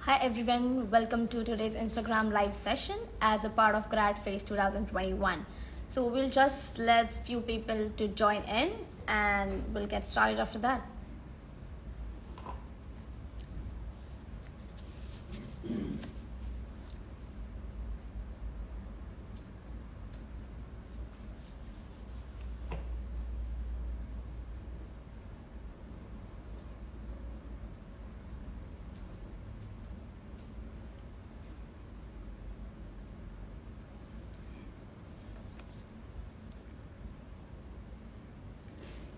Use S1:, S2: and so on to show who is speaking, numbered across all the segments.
S1: Hi everyone, welcome to today's Instagram live session as a part of Gradfest 2021. So we'll just let few people to join in and we'll get started after that.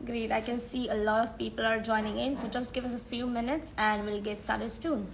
S1: Great, I can see a lot of people are joining in, so just give us a few minutes and we'll get started soon.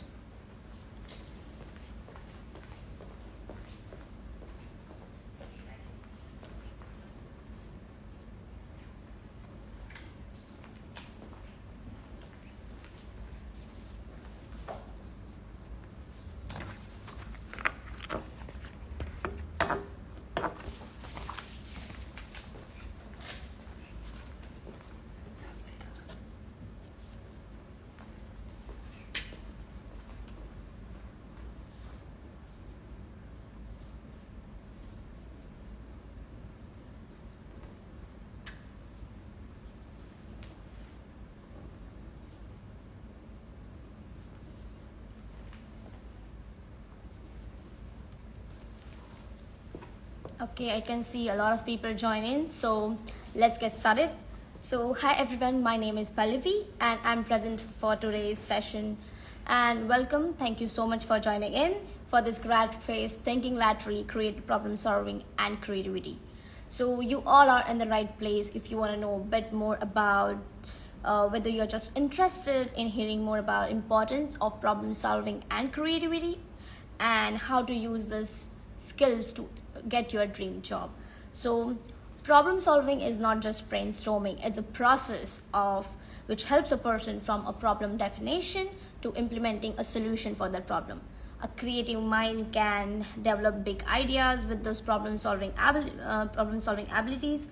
S1: Okay, I can see a lot of people join in, so let's get started. So hi everyone, my name is Pallavi and I'm present for today's session. And welcome, thank you so much for joining in for this Gradfest Thinking Lateral, Creative Problem Solving and Creativity. So you all are in the right place if you want to know a bit more about whether you're just interested in hearing more about importance of problem solving and creativity and how to use this skills to get your dream job. So problem solving is not just brainstorming, it's a process of which helps a person from a problem definition to implementing a solution for that problem. A creative mind can develop big ideas with those problem solving abilities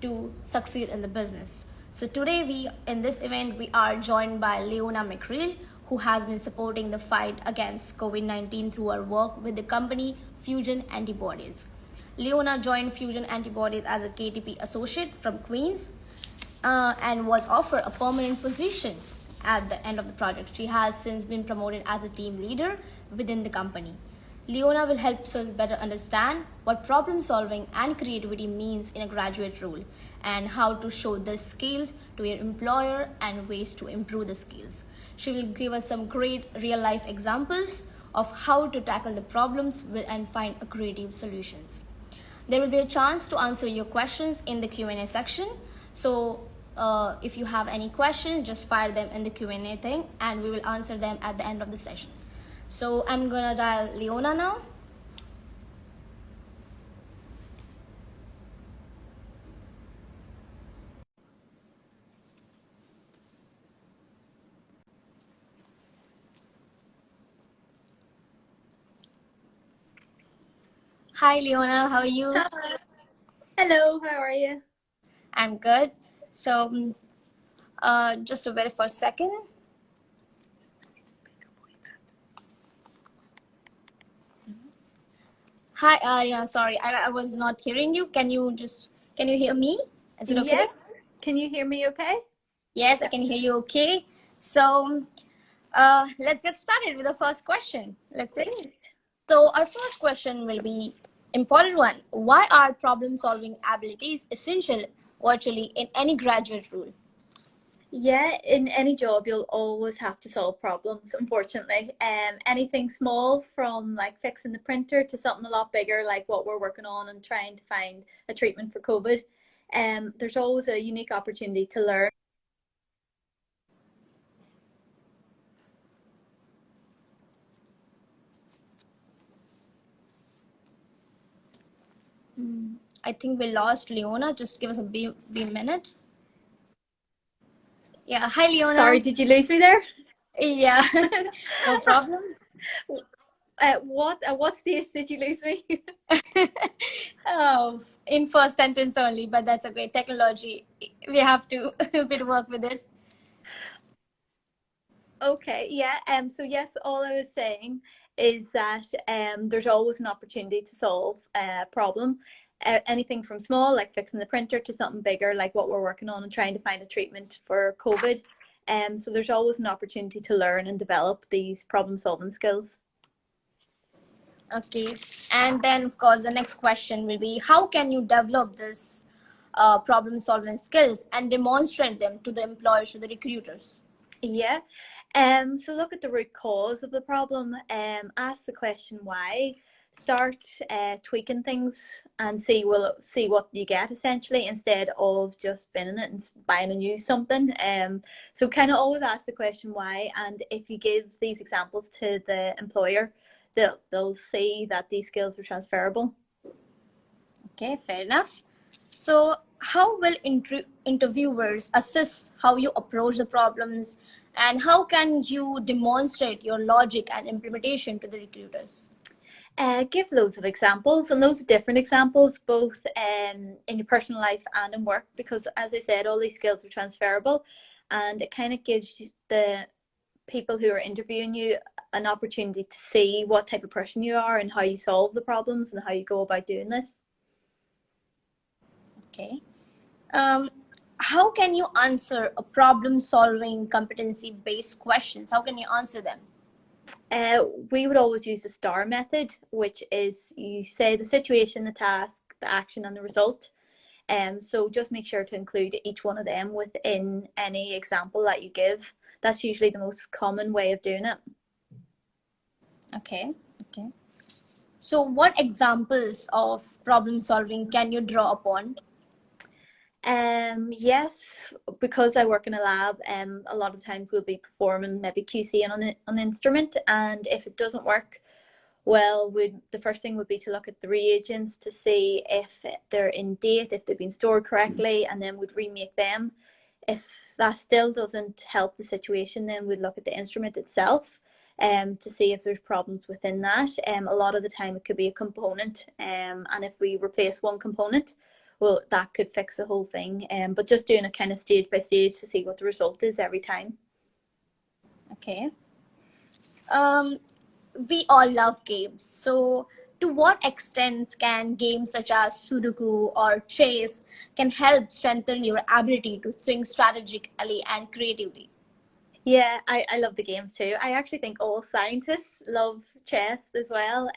S1: to succeed in the business. So today in this event we are joined by Leona, who has been supporting the fight against COVID-19 through her work with the company Fusion Antibodies. Leona joined Fusion Antibodies as a KTP associate from Queens and was offered a permanent position at the end of the project. She has since been promoted as a team leader within the company. Leona will help us better understand what problem solving and creativity means in a graduate role and how to show the skills to your employer and ways to improve the skills. She will give us some great real life examples of how to tackle the problems and find creative solutions. There will be a chance to answer your questions in the Q&A section. So if you have any questions, just fire them in the Q&A thing and we will answer them at the end of the session. So I'm gonna dial Leona now. Hi Leona, how are you?
S2: Hi. Hello, how are you?
S1: I'm good. So just wait for a second. Hi, yeah, sorry, I was not hearing you. Can you hear me? Is it okay?
S2: Yes. Can you hear me okay?
S1: Yes, I can hear you okay. So let's get started with the first question. Let's see. So our first question will be important one. Why are problem solving abilities essential virtually in any graduate role?
S2: Yeah, in any job you'll always have to solve problems, unfortunately. Anything small from like fixing the printer to something a lot bigger like what we're working on and trying to find a treatment for COVID. There's always a unique opportunity to learn.
S1: I think we lost Leona. Just give us a minute. Yeah, hi Leona.
S2: Sorry, did you lose me there?
S1: Yeah, no problem.
S2: At what stage did you lose me?
S1: Oh, in first sentence only, but that's okay. Technology, we have to a bit work with it.
S2: Okay, yeah. So yes, all I was saying is that there's always an opportunity to solve a problem. Anything from small, like fixing the printer, to something bigger, like what we're working on and trying to find a treatment for COVID. So there's always an opportunity to learn and develop these problem solving skills.
S1: Okay, and then of course the next question will be, how can you develop this problem solving skills and demonstrate them to the employers, to the recruiters?
S2: Yeah. So look at the root cause of the problem. Ask the question why. Start tweaking things and see what you get essentially, instead of just spinning it and buying a new something. So kind of always ask the question why, and if you give these examples to the employer, they'll see that these skills are transferable.
S1: Okay, fair enough. So, how will interviewers assess how you approach the problems, and how can you demonstrate your logic and implementation to the recruiters?
S2: Give loads of examples and loads of different examples, both in your personal life and in work, because as I said, all these skills are transferable, and it kind of gives the people who are interviewing you an opportunity to see what type of person you are and how you solve the problems and how you go about doing this.
S1: Okay. Um, how can you answer a problem solving competency based questions? How can you answer them?
S2: We would always use the STAR method, which is you say the situation, the task, the action, and the result. So just make sure to include each one of them within any example that you give. That's usually the most common way of doing it.
S1: Okay. Okay. So, what examples of problem solving can you draw upon?
S2: Yes, because I work in a lab, a lot of times we'll be performing maybe QC on an instrument, and if it doesn't work, well, the first thing would be to look at the reagents to see if they're in date, if they've been stored correctly, and then we'd remake them. If that still doesn't help the situation, then we'd look at the instrument itself to see if there's problems within that. A lot of the time it could be a component, and if we replace one component, well, that could fix the whole thing. But just doing it kind of stage by stage to see what the result is every time.
S1: Okay. Um, we all love games. So, to what extent can games such as Sudoku or chess can help strengthen your ability to think strategically and creatively?
S2: Yeah, I love the games too. I actually think all scientists love chess as well.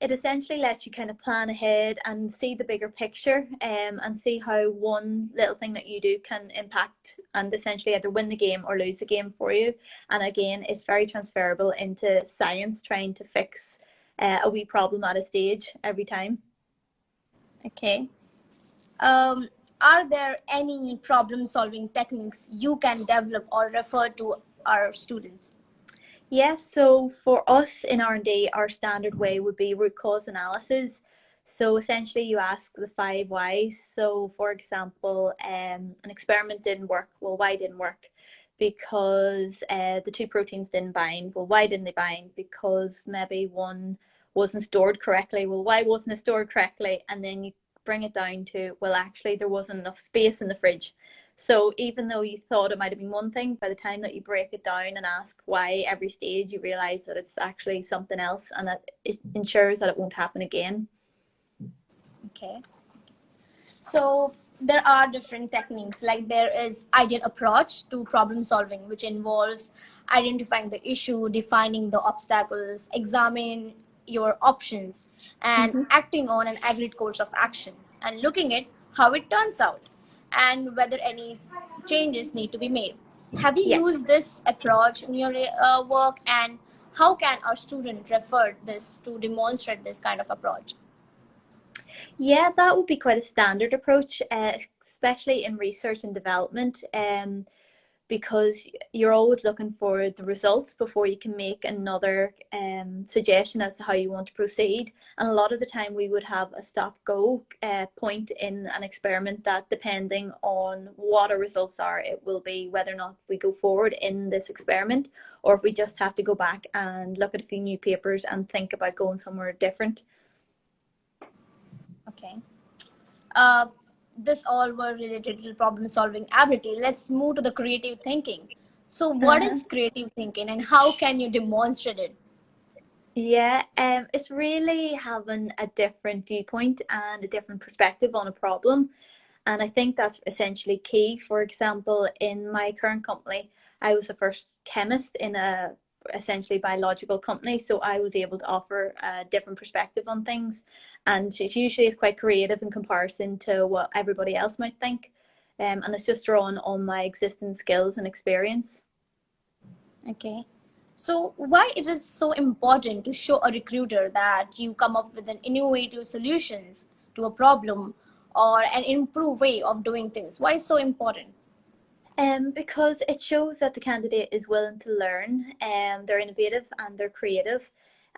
S2: It essentially lets you kind of plan ahead and see the bigger picture, and see how one little thing that you do can impact and essentially either win the game or lose the game for you. And again, it's very transferable into science, trying to fix a wee problem at a stage every time.
S1: Okay. Um, are there any problem solving techniques you can develop or refer to our students?
S2: Yes, so for us in R&D, our standard way would be root cause analysis. So essentially you ask the 5 whys. So for example, an experiment didn't work. Well, why didn't work? Because the two proteins didn't bind. Well, why didn't they bind? Because maybe one wasn't stored correctly. Well, why wasn't it stored correctly? And then you bring it down to, well, actually there wasn't enough space in the fridge. So even though you thought it might have been one thing, by the time that you break it down and ask why every stage, you realize that it's actually something else, and that it ensures that it won't happen again.
S1: Okay. So there are different techniques, like there is ideal approach to problem solving, which involves identifying the issue, defining the obstacles, examining your options, and
S2: Mm-hmm.
S1: acting on an agreed course of action, and looking at how it turns out and whether any changes need to be made. Have you
S2: Yeah.
S1: used this approach in your work, and how can our student refer this to demonstrate this kind of approach?
S2: Yeah, that would be quite a standard approach, especially in research and development, because you're always looking for the results before you can make another suggestion as to how you want to proceed. And a lot of the time we would have a stop-go point in an experiment that, depending on what our results are, it will be whether or not we go forward in this experiment, or if we just have to go back and look at a few new papers and think about going somewhere different.
S1: Okay. This all were related to problem solving ability. Let's move to the creative thinking. So what
S2: Uh-huh.
S1: is creative thinking and how can you demonstrate it?
S2: Yeah, it's really having a different viewpoint and a different perspective on a problem. And I think that's essentially key. For example, in my current company, I was the first chemist in a essentially biological company, so I was able to offer a different perspective on things, and it usually is quite creative in comparison to what everybody else might think. And it's just drawn on my existing skills and experience.
S1: Okay. So why it is so important to show a recruiter that you come up with an innovative solutions to a problem or an improved way of doing things? Why is so important?
S2: Because it shows that the candidate is willing to learn, they're innovative and they're creative,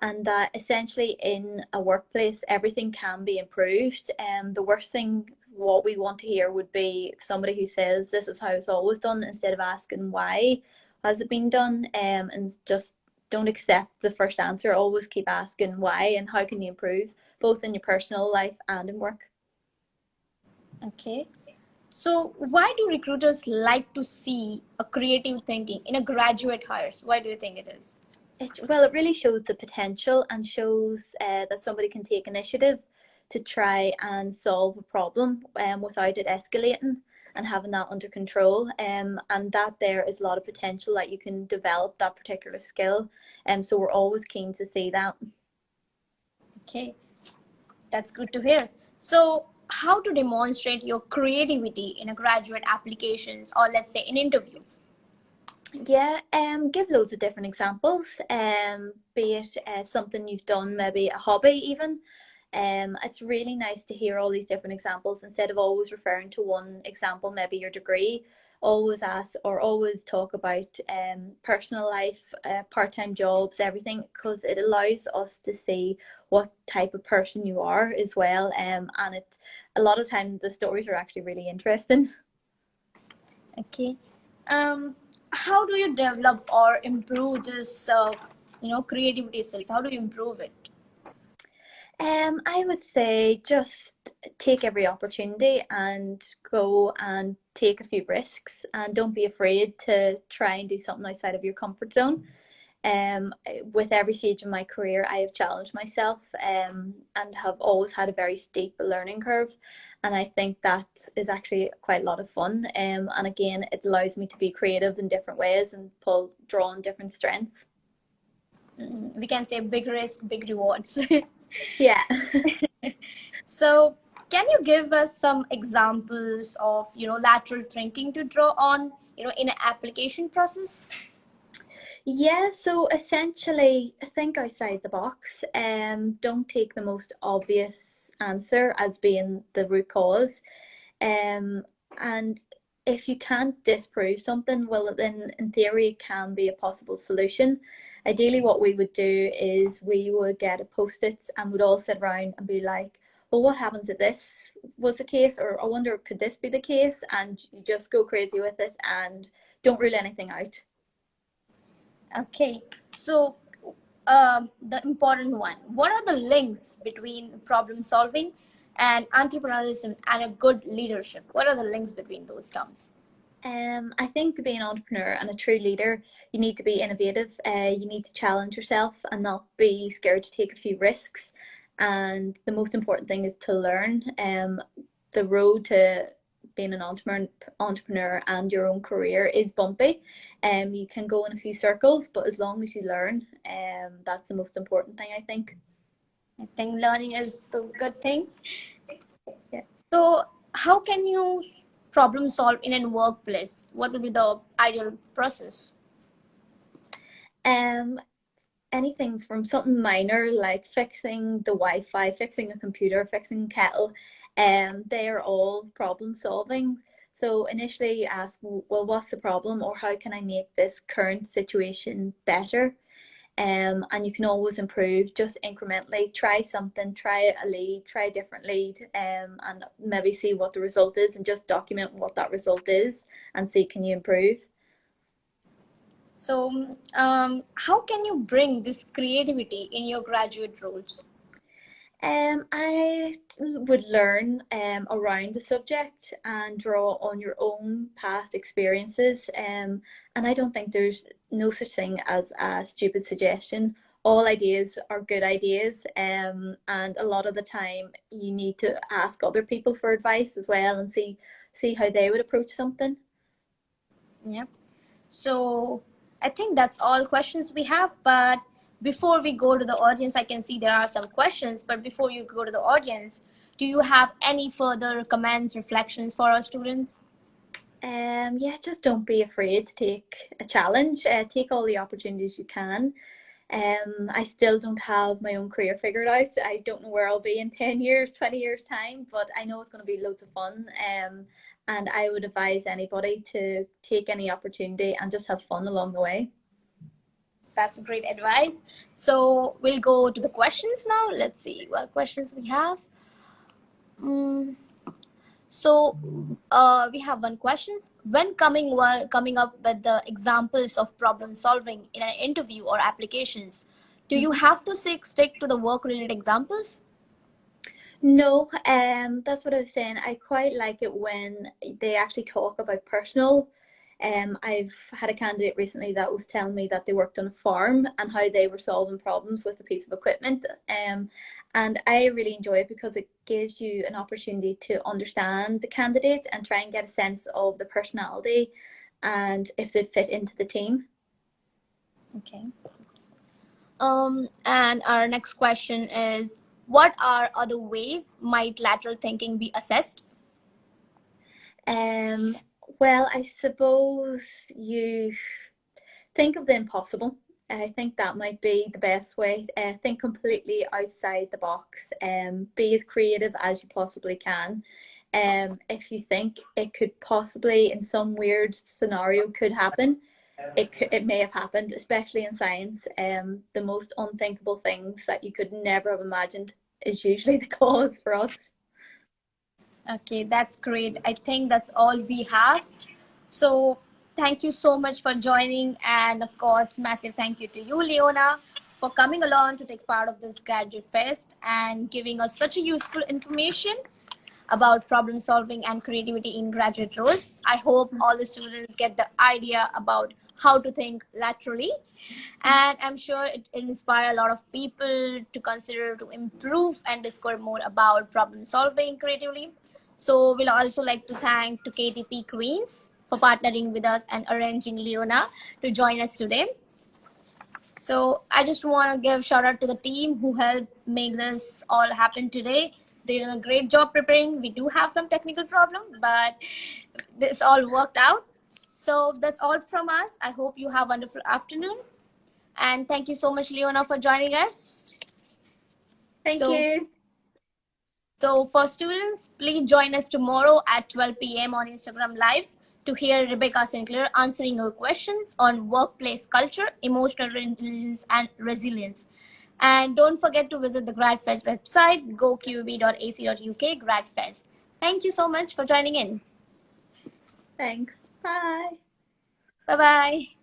S2: and that essentially in a workplace everything can be improved. The worst thing what we want to hear would be somebody who says this is how it's always done instead of asking why has it been done, and just don't accept the first answer. Always keep asking why and how can you improve, both in your personal life and in work.
S1: Okay. So why do recruiters like to see a creative thinking in a graduate hires? Why do you think it is?
S2: It really shows the potential and shows that somebody can take initiative to try and solve a problem without it escalating and having that under control. And that there is a lot of potential that you can develop that particular skill. So we're always keen to see that.
S1: Okay, that's good to hear. So how to demonstrate your creativity in a graduate applications or let's say in interviews?
S2: Yeah, give loads of different examples. Be it something you've done, maybe a hobby even. It's really nice to hear all these different examples instead of always referring to one example, maybe your degree. Always ask or always talk about personal life, part-time jobs, everything, because it allows us to see what type of person you are as well. And it's a lot of times the stories are actually really interesting.
S1: Okay. Um, how do you develop or improve this, creativity skills? How do you improve it?
S2: I would say just take every opportunity and go and take a few risks and don't be afraid to try and do something outside of your comfort zone. With every stage of my career, I have challenged myself and have always had a very steep learning curve. And I think that is actually quite a lot of fun. And again, it allows me to be creative in different ways and draw on different strengths.
S1: We can say big risk, big rewards.
S2: Yeah.
S1: So, can you give us some examples of lateral thinking to draw on in an application process?
S2: Yeah, so essentially, think outside the box. Don't take the most obvious answer as being the root cause. Um, and if you can't disprove something, well, then in theory, it can be a possible solution. Ideally, what we would do is we would get a post-its and we'd all sit around and be like, well, what happens if this was the case? Or I wonder, could this be the case? And you just go crazy with it and don't rule anything out.
S1: Okay, so the important one. What are the links between problem solving and entrepreneurship and a good leadership? What are the links between those terms?
S2: I think to be an entrepreneur and a true leader, you need to be innovative. You need to challenge yourself and not be scared to take a few risks. And the most important thing is to learn. The road to being an entrepreneur and your own career is bumpy. You can go in a few circles, but as long as you learn, that's the most important thing, I think.
S1: I think learning is the good thing.
S2: Yeah.
S1: So, how can you problem solve in a workplace? What would be the ideal process?
S2: Um, Anything from something minor like fixing the Wi-Fi, fixing a computer, fixing a kettle, they are all problem solving. So initially you ask, well, what's the problem or how can I make this current situation better? And you can always improve just incrementally. Try something, try a lead, try a different lead, and maybe see what the result is and just document what that result is and see can you improve.
S1: So, how can you bring this creativity in your graduate roles?
S2: I would learn around the subject and draw on your own past experiences. And I don't think there's no such thing as a stupid suggestion. All ideas are good ideas, and a lot of the time you need to ask other people for advice as well and see how they would approach something.
S1: Yep. So I think that's all questions we have. But before we go to the audience, I can see there are some questions. But before you go to the audience, do you have any further comments, reflections for our students?
S2: Yeah, just don't be afraid to take a challenge. Take all the opportunities you can. I still don't have my own career figured out. I don't know where I'll be in 10 years, 20 years time, but I know it's going to be loads of fun. And I would advise anybody to take any opportunity and just have fun along the way.
S1: That's great advice. So we'll go to the questions now. Let's see what questions we have. So we have one question. When coming up with the examples of problem solving in an interview or applications, do you have to stick to the work-related examples?
S2: No, that's what I was saying. I quite like it when they actually talk about personal. I've had a candidate recently that was telling me that they worked on a farm and how they were solving problems with a piece of equipment. And I really enjoy it because it gives you an opportunity to understand the candidate and try and get a sense of the personality and if they fit into the team.
S1: Okay. And our next question is, what are other ways might lateral thinking be assessed?
S2: Well, I suppose you think of the impossible. I think that might be the best way. Think completely outside the box. Be as creative as you possibly can. If you think it could possibly, in some weird scenario, could happen, it may have happened, especially in science. The most unthinkable things that you could never have imagined is usually the cause for us.
S1: Okay, that's great. I think that's all we have. So thank you so much for joining. And of course, massive thank you to you, Leona, for coming along to take part of this Graduate Fest and giving us such a useful information about problem solving and creativity in graduate roles. I hope all the students get the idea about how to think laterally. And I'm sure it inspire a lot of people to consider to improve and discover more about problem solving creatively. So we'll also like to thank to KTP Queens for partnering with us and arranging Leona to join us today. So I just want to give shout out to the team who helped make this all happen today. They did a great job preparing. We do have some technical problem, but this all worked out. So that's all from us. I hope you have a wonderful afternoon. And thank you so much, Leona, for joining us.
S2: Thank you.
S1: So for students, please join us tomorrow at 12 p.m. on Instagram Live to hear Rebecca Sinclair answering your questions on workplace culture, emotional intelligence, and resilience. And don't forget to visit the Gradfest website, goqb.ac.uk Gradfest. Thank you so much for joining in.
S2: Thanks. Bye.
S1: Bye-bye.